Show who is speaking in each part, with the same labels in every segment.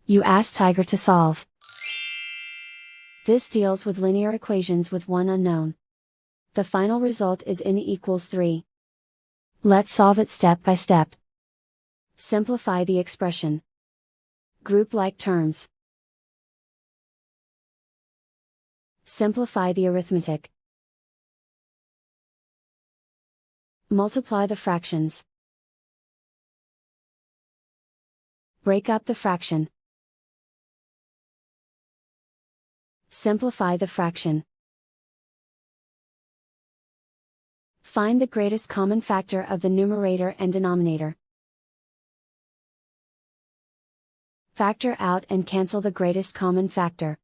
Speaker 1: You ask Tiger to solve. This deals with linear equations with one unknown. The final result is n equals 3. Let's solve it step by step. Simplify the expression. Group like terms. Simplify the arithmetic. Multiply the fractions. Break up the fraction. Simplify the fraction. Find the greatest common factor of the numerator and denominator. Factor out and cancel the greatest common factor.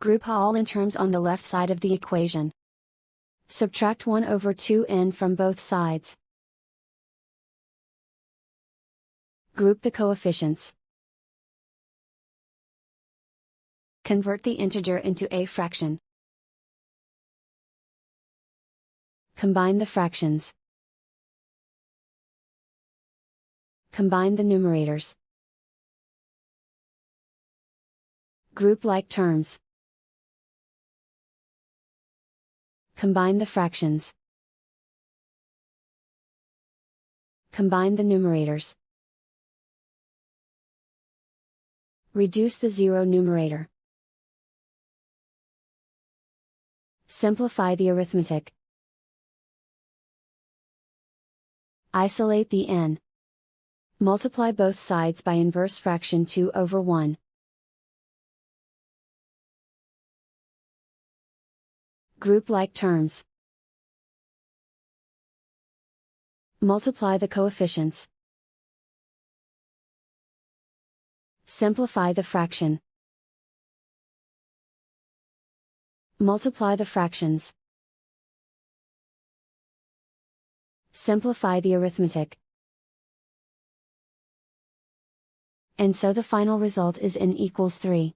Speaker 1: Group all in terms on the left side of the equation. Subtract 1 over 2n from both sides. Group the coefficients. Convert the integer into a fraction. Combine the fractions. Combine the numerators. Group like terms. Combine the fractions. Combine the numerators. Reduce the zero numerator. Simplify the arithmetic. Isolate the n. Multiply both sides by inverse fraction 2 over 1. Group like terms. Multiply the coefficients. Simplify the fraction. Multiply the fractions. Simplify the arithmetic. And so the final result is n equals 3.